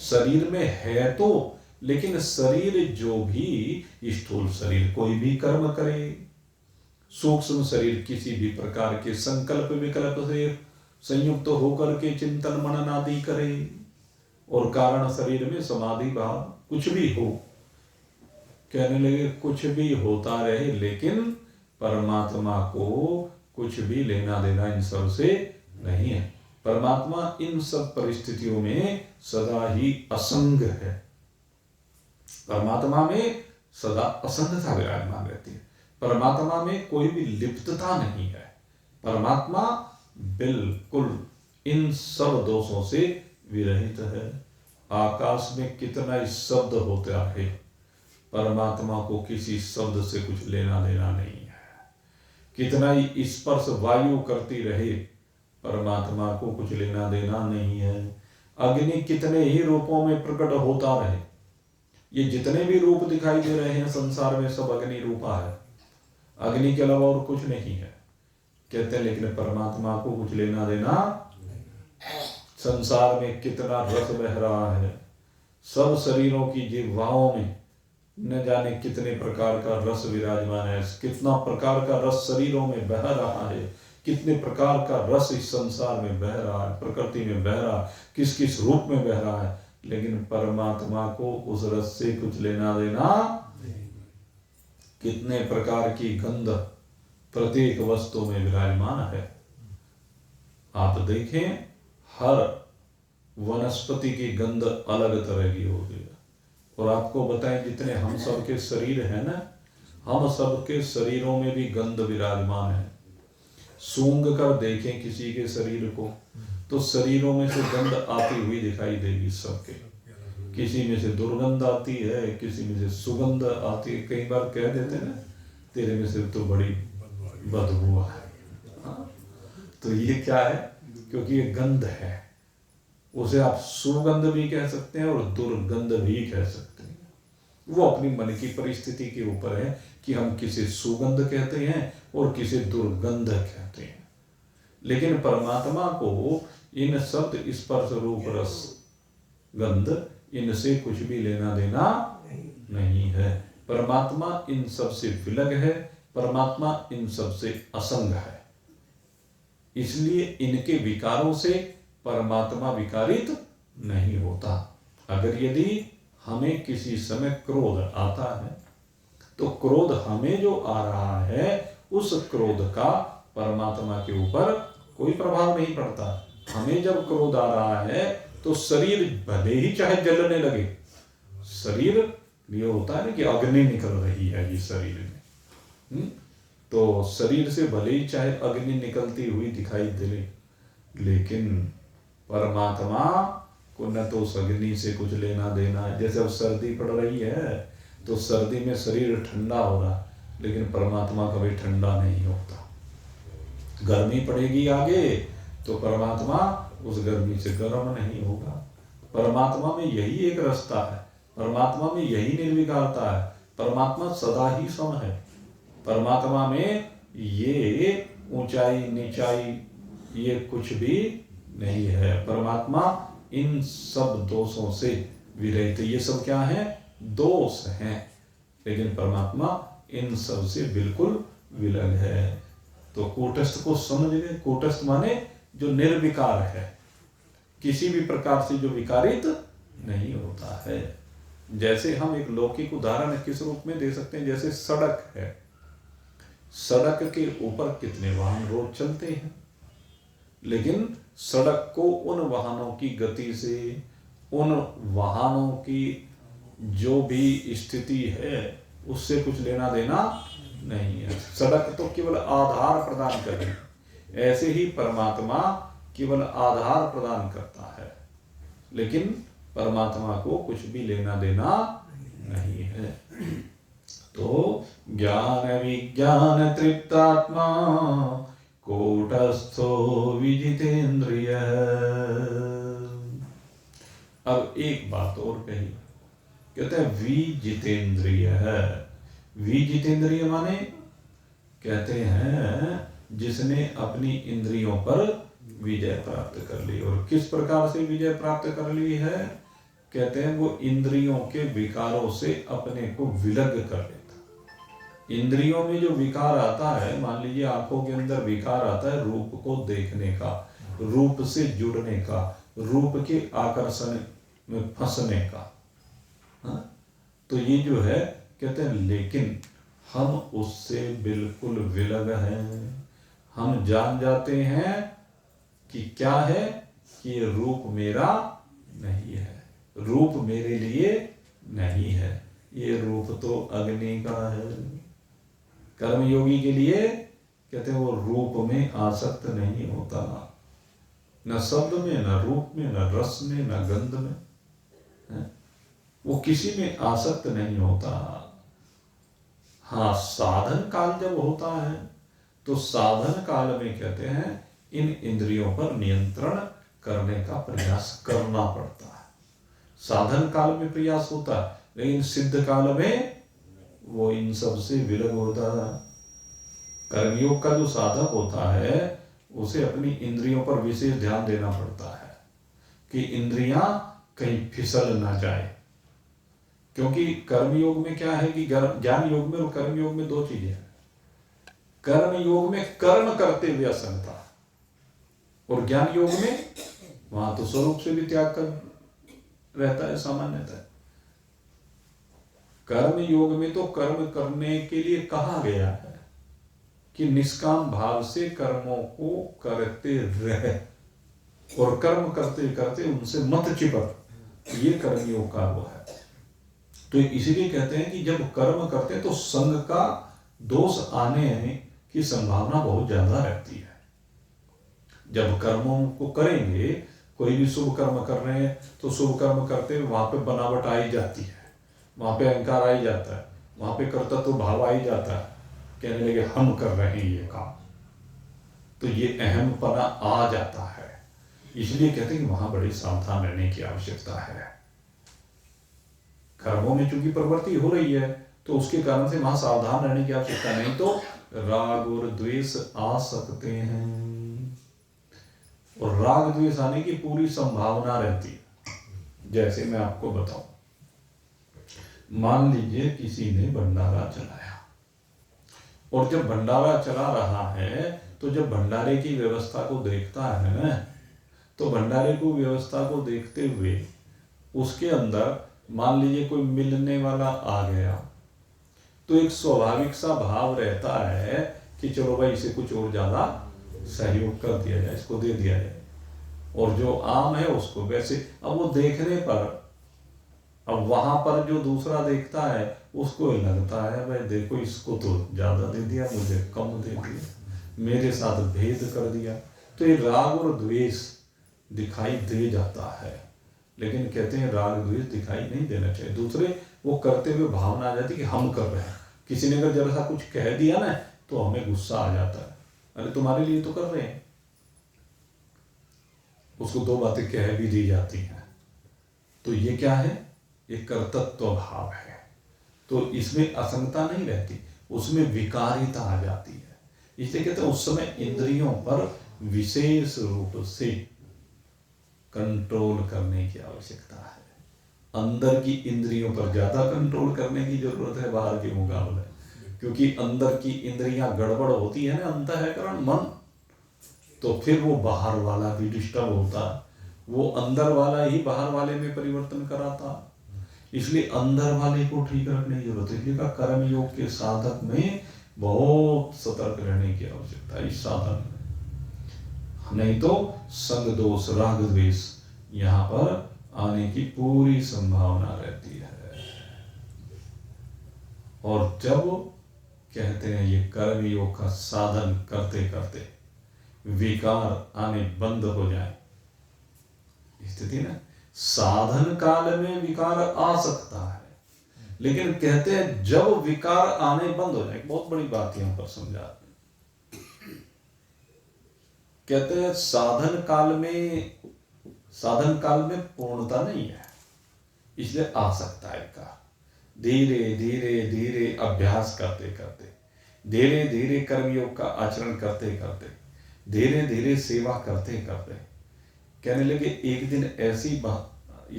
शरीर में है तो, लेकिन शरीर जो भी स्थूल शरीर कोई भी कर्म करे, सूक्ष्म शरीर किसी भी प्रकार के संकल्प विकल्प से संयुक्त होकर के चिंतन मनन आदि करे, और कारण शरीर में समाधि भाव कुछ भी हो, कहने लगे कुछ भी होता रहे, लेकिन परमात्मा को कुछ भी लेना देना इन सब से नहीं है। परमात्मा इन सब परिस्थितियों में सदा ही असंग है। परमात्मा में सदा असंगता विराजमान रहती है। परमात्मा में कोई भी लिप्तता नहीं है। परमात्मा बिल्कुल इन सब दोषों से विरहित है। आकाश में कितना ही शब्द होता है, परमात्मा को किसी शब्द से कुछ लेना देना नहीं है। कितना ही स्पर्श वायु करती रहे, परमात्मा को कुछ लेना देना नहीं है। अग्नि कितने ही रूपों में प्रकट होता रहे, ये जितने भी रूप दिखाई दे रहे हैं संसार में सब अग्नि रूपा है, अग्नि के अलावा और कुछ नहीं है। कहते हैं लेकिन परमात्मा को कुछ लेना देना। संसार में कितना रस बह रहा है, सब शरीरों की जिह्वाओं में न जाने कितने प्रकार का रस विराजमान है, कितना प्रकार का रस शरीरों में बह रहा है, कितने प्रकार का रस इस संसार में बह रहा है, प्रकृति में बह रहा है, किस किस रूप में बह रहा है, लेकिन परमात्मा को उस रस से कुछ लेना देना। कितने प्रकार की गंध प्रत्येक वस्तु में विराजमान है। आप देखें हर वनस्पति की गंध अलग तरह की होगी। और आपको बताएं जितने हम सब के शरीर है ना, हम सब के शरीरों में भी गंध विराजमान है। सूंघ कर देखें किसी के शरीर को तो शरीरों में से गंध आती हुई दिखाई देगी सबके। किसी में से दुर्गंध आती है, किसी में से सुगंध आती है। कई बार कह देते ना तेरे में से तो बड़ी बदबू है। तो ये क्या है? क्योंकि ये गंध है, उसे आप सुगंध भी कह सकते हैं और दुर्गंध भी कह सकते हैं। वो अपनी मन की परिस्थिति के ऊपर है कि हम किसे सुगंध कहते हैं और किसे दुर्गंध कहते हैं। लेकिन परमात्मा को इन शब्द स्पर्श रूप रस गंध इनसे कुछ भी लेना देना नहीं है। परमात्मा इन सब से विलग है, परमात्मा इन सब से असंग है। इसलिए इनके विकारों से परमात्मा विकारित नहीं होता। अगर यदि हमें किसी समय क्रोध आता है, तो क्रोध हमें जो आ रहा है उस क्रोध का परमात्मा के ऊपर कोई प्रभाव नहीं पड़ता। हमें जब क्रोध आ रहा है तो शरीर भले ही चाहे जलने लगे, शरीर ये होता है ना कि अग्नि निकल रही है ये शरीर में, तो शरीर से भले ही चाहे अग्नि निकलती हुई दिखाई दे, लेकिन परमात्मा को न तो उस अग्नि से कुछ लेना देना है। जैसे अब सर्दी पड़ रही है तो सर्दी में शरीर ठंडा हो रहा, लेकिन परमात्मा कभी ठंडा नहीं होता। गर्मी पड़ेगी आगे तो परमात्मा उस गर्मी से गर्म नहीं होगा। परमात्मा में यही एक रास्ता है, परमात्मा में यही निर्विकारता है। परमात्मा सदा ही सम है। परमात्मा में ये ऊंचाई नीचाई ये कुछ भी नहीं है। परमात्मा इन सब दोषों से विरहित। ये सब क्या है? दोष हैं, लेकिन परमात्मा इन सब से बिल्कुल विलग है। तो कूटस्थ को समझ गए। कूटस्थ माने जो निर्विकार है, किसी भी प्रकार से जो विकारित नहीं होता है। जैसे हम एक लौकिक उदाहरण किस रूप में दे सकते हैं, जैसे सड़क है, सड़क के ऊपर कितने वाहन रोज चलते हैं, लेकिन सड़क को उन वाहनों की गति से, उन वाहनों की जो भी स्थिति है उससे कुछ लेना देना नहीं है। सड़क तो केवल आधार प्रदान कर रही है। ऐसे ही परमात्मा केवल आधार प्रदान करता है, लेकिन परमात्मा को कुछ भी लेना देना नहीं है। तो ज्ञान विज्ञान तृप्तात्मा कूटस्थो विजितेन्द्रिय। अब एक बात और कही, कहते हैं विजितेन्द्रिय है। विजितेन्द्रिय माने कहते हैं जिसने अपनी इंद्रियों पर विजय प्राप्त कर ली। और किस प्रकार से विजय प्राप्त कर ली है? कहते हैं वो इंद्रियों के विकारों से अपने को विलग कर लेता। इंद्रियों में जो विकार आता है, मान लीजिए आंखों के अंदर विकार आता है रूप को देखने का, रूप से जुड़ने का, रूप के आकर्षण में फंसने का, हाँ? तो ये जो है कहते हैं, लेकिन हम उससे बिल्कुल विलग हैं। हम जान जाते हैं कि क्या है कि रूप मेरा नहीं है, रूप मेरे लिए नहीं है, ये रूप तो अग्नि का है। कर्मयोगी के लिए कहते हैं वो रूप में आसक्त नहीं होता, न शब्द में, न रूप में, न रस में, न गंध में, वो किसी में आसक्त नहीं होता। हाँ, साधन काल जब होता है तो साधन काल में कहते हैं इन इंद्रियों पर नियंत्रण करने का प्रयास करना पड़ता है। साधन काल में प्रयास होता है, लेकिन सिद्ध काल में वो इन सब से विलग होता है। कर्मयोग का जो साधक होता है उसे अपनी इंद्रियों पर विशेष ध्यान देना पड़ता है कि इंद्रियां कहीं फिसल ना जाए। क्योंकि कर्मयोग में क्या है कि ज्ञान योग में और कर्मयोग में दो चीजें हैं। कर्मयोग में कर्म करते हुए असंगता, और ज्ञान योग में वहां तो स्वरूप से भी त्याग कर रहता है सामान्यतः। कर्म योग में तो कर्म करने के लिए कहा गया है कि निष्काम भाव से कर्मों को करते रहे, और कर्म करते करते उनसे मत चिपक, ये कर्मयोग का वो है। तो इसीलिए कहते हैं कि जब कर्म करते हैं तो संग का दोष आने की संभावना बहुत ज्यादा रहती है। जब कर्मों को करेंगे, कोई भी शुभ कर्म कर रहे हैं तो शुभ कर्म करते वहां पे बनावट आई जाती है, वहां पे अहंकार आई जाता है, वहां पे कर्तव्य भाव आई जाता है, कहने लगे हम कर रहे हैं ये काम, तो ये अहमपना आ जाता है। इसलिए कहते हैं कि वहां बड़ी सावधान रहने की आवश्यकता है। कर्मों में चूंकि प्रवृत्ति हो रही है तो उसके कारण से वहां सावधान रहने की आवश्यकता, नहीं तो राग और द्वेष आ सकते हैं, और राग द्वेष आने की पूरी संभावना रहती है। जैसे मैं आपको बताऊं, मान लीजिए किसी ने भंडारा चलाया, और जब भंडारा चला रहा है तो जब भंडारे की व्यवस्था को देखता है ना, तो भंडारे को व्यवस्था को देखते हुए उसके अंदर मान लीजिए कोई मिलने वाला आ गया, तो एक स्वाभाविक सा भाव रहता है कि चलो भाई इसे कुछ और ज़्यादा सहयोग कर दिया जाए, इसको दे दिया जाए, और जो आम है उसको वैसे। अब वो देखने पर, अब वहां पर जो दूसरा देखता है उसको लगता है भाई देखो इसको तो ज़्यादा दे दिया, मुझे कम दे दिया, मेरे साथ भेद कर दिया। तो ये राग और द्वेष दिखाई दे जाता है, लेकिन कहते हैं राग द्वेष दिखाई नहीं देना चाहिए। दूसरे वो करते हुए भावना आ जाती कि हम कर रहे हैं। किसी ने अगर जरा सा कुछ कह दिया ना तो हमें गुस्सा आ जाता है, अरे तुम्हारे लिए तो कर रहे हैं। उसको दो बातें कह भी दी जाती हैं, तो ये क्या है, ये कर्तृत्व भाव है। तो इसमें असंगता नहीं रहती, उसमें विकारिता आ जाती है। इसलिए कहते हैं उस समय इंद्रियों पर विशेष रूप से कंट्रोल करने की आवश्यकता है। अंदर की इंद्रियों पर ज्यादा कंट्रोल करने की जरूरत है बाहर के मुकाबले, क्योंकि अंदर की इंद्रियां गड़बड़ होती है ना, अंतःकरण मन, तो फिर वो बाहर वाला भी डिस्टर्ब होता, वो अंदर वाला ही बाहर वाले में परिवर्तन कराता। इसलिए अंदर वाले को ठीक रखने की जरूरत है। इसलिए का कर्म योग के साधक में बहुत सतर्क रहने की आवश्यकता है इस साधन में, नहीं तो संग दोष राग द्वेष यहाँ पर आने की पूरी संभावना रहती है। और जब कहते हैं ये कर्म योग का साधन करते करते विकार आने बंद हो जाए, स्थिति ना, साधन काल में विकार आ सकता है, लेकिन कहते हैं जब विकार आने बंद हो जाए, बहुत बड़ी बात यहां पर समझा, कहते हैं साधन काल में पूर्णता नहीं है, इसलिए आ सकता है विकार। धीरे धीरे धीरे अभ्यास करते करते, धीरे धीरे कर्मयोग का आचरण करते करते, धीरे धीरे सेवा करते करते, कहने लगे एक दिन ऐसी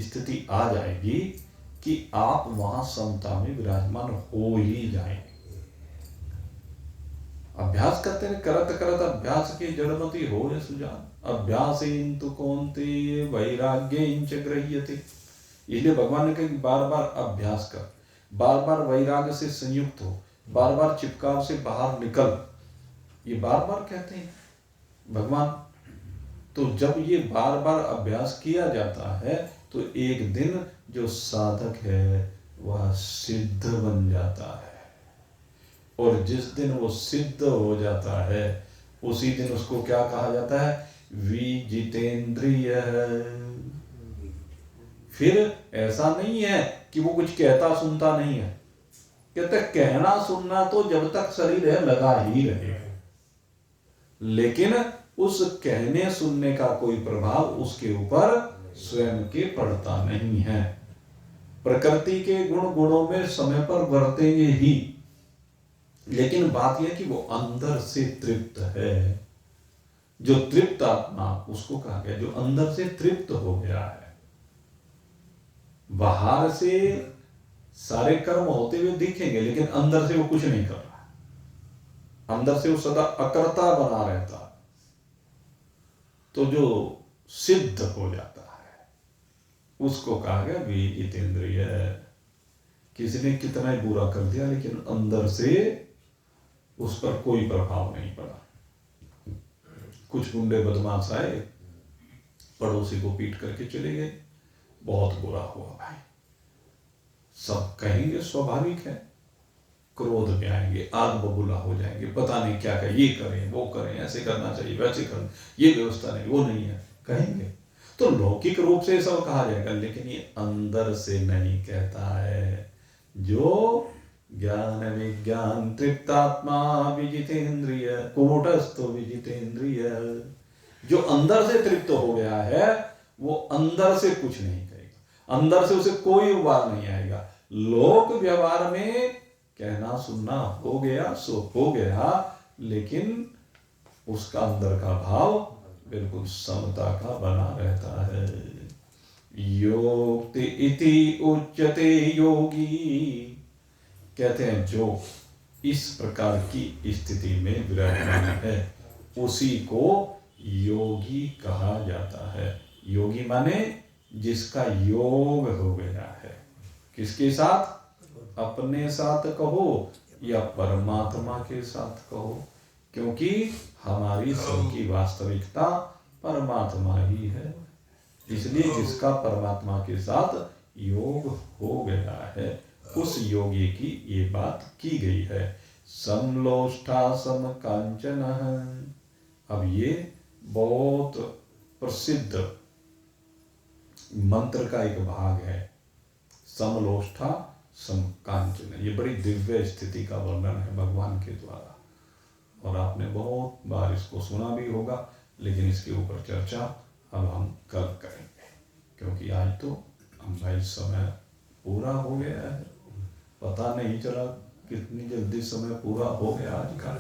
स्थिति आ जाएगी कि आप वहां समता में विराजमान हो ही जाएंगे। अभ्यास करते हैं, करत करत अभ्यास की जड़मति हो सुजान, अभ्यास इंतु कौन्तेय वैराग्य इंच गृह्यते। इसलिए भगवान ने कहा कि बार बार अभ्यास कर, बार बार वैराग्य से संयुक्त हो, बार बार चिपकाव से बाहर निकल, ये बार बार कहते हैं भगवान। तो जब ये बार बार अभ्यास किया जाता है तो एक दिन जो साधक है वह सिद्ध बन जाता है, और जिस दिन वो सिद्ध हो जाता है उसी दिन उसको क्या कहा जाता है, विजितेंद्रिय। फिर ऐसा नहीं है कि वो कुछ कहता सुनता नहीं है, कहते कहना सुनना तो जब तक शरीर है लगा ही रहेगा, लेकिन उस कहने सुनने का कोई प्रभाव उसके ऊपर स्वयं के पड़ता नहीं है। प्रकृति के गुणों में समय पर बरतेंगे ही, लेकिन बात यह कि वो अंदर से तृप्त है। जो तृप्त आत्मा उसको कहा गया, जो अंदर से तृप्त हो गया है। बाहर से सारे कर्म होते हुए दिखेंगे, लेकिन अंदर से वो कुछ नहीं कर रहा, अंदर से वो सदा अकर्ता बना रहता। तो जो सिद्ध हो जाता है उसको कहा गया विजितेंद्रिय। किसी ने कितना ही बुरा कर दिया लेकिन अंदर से उस पर कोई प्रभाव नहीं पड़ा। कुछ गुंडे बदमाश आए, पड़ोसी को पीट करके चले गए, बहुत बुरा हुआ भाई। सब कहेंगे, स्वाभाविक है, क्रोध में आएंगे, आग बबूला हो जाएंगे, पता नहीं क्या करें, ये करें वो करें, ऐसे करना चाहिए वैसे करें, ये व्यवस्था नहीं वो नहीं है, कहेंगे। तो लौकिक रूप से सब कहा जाएगा, लेकिन ये अंदर से नहीं कहता है। जो ज्ञान विज्ञान तृप्तात्मा विजितेंद्रिय कूटस्थ विजितेंद्रिय, जो अंदर से तृप्त हो गया है वो अंदर से कुछ नहीं करेगा, अंदर से उसे कोई उबार नहीं आएगा। लोक व्यवहार में कहना सुनना हो गया सो हो गया, लेकिन उसका अंदर का भाव बिल्कुल समता का बना रहता है। योक्ति इति उच्यते योगी, कहते हैं जो इस प्रकार की स्थिति में विराजमान है उसी को योगी कहा जाता है। योगी माने जिसका योग हो गया है, किसके साथ? अपने साथ कहो या परमात्मा के साथ कहो, क्योंकि हमारी सबकी वास्तविकता परमात्मा ही है। इसलिए जिसका परमात्मा के साथ योग हो गया है, उस योगी की ये बात की गई है। समलोष्ठा सम कांचन। अब ये बहुत प्रसिद्ध मंत्र का एक भाग है, समलोष्ठा सम कांचन। ये बड़ी दिव्य स्थिति का वर्णन है भगवान के द्वारा, और आपने बहुत बार इसको सुना भी होगा, लेकिन इसके ऊपर चर्चा अब हम कल करेंगे, क्योंकि आज तो भाई समय पूरा हो गया है। पता नहीं चला कितनी जल्दी समय पूरा हो गया आज का,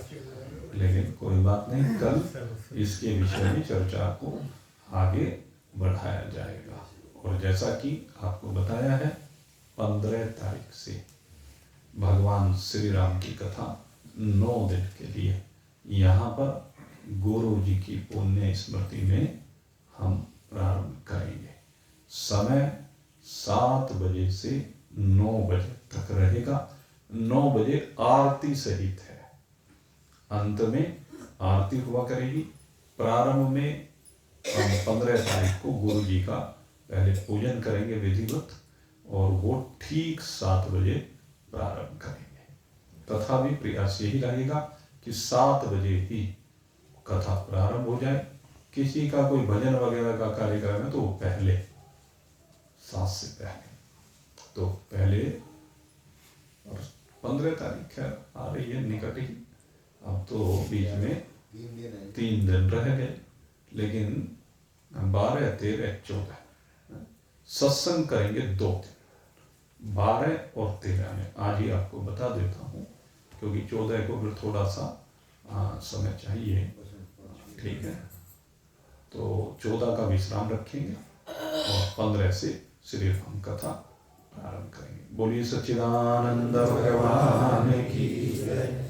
लेकिन कोई बात नहीं, कल इसके विषय में चर्चा को आगे बढ़ाया जाएगा। और जैसा कि आपको बताया है, 15 तारीख से भगवान श्री राम की कथा 9 दिन के लिए यहाँ पर गुरु जी की पुण्य स्मृति में हम प्रारंभ करेंगे। समय 7 बजे से 9 बजे तक रहेगा। 9 बजे आरती सहित है, अंत में आरती हुआ करेगी। प्रारंभ में हम 15 तारीख को गुरु जी का पहले पूजन करेंगे विधिवत, और वो ठीक 7 बजे प्रारंभ करेंगे। तथा भी प्रयास यही रहेगा कि 7 बजे ही कथा प्रारंभ हो जाए। किसी का कोई भजन वगैरह का कार्यक्रम है तो वो पहले 7 से पहले, तो पहले। और 15 तारीख है आ रही है निकट ही, अब तो बीच में 3 दिन रह गए, लेकिन 12, 13, 14 सत्संग करेंगे 2 दिन, 12 और 13 में। आज ही आपको बता देता हूँ, क्योंकि 14 को फिर थोड़ा सा समय चाहिए, ठीक है। तो 14 का विश्राम रखेंगे और 15 से श्री राम कथा प्रारंभ करेंगे। बोलिए सच्चिदानंद भगवान की जय।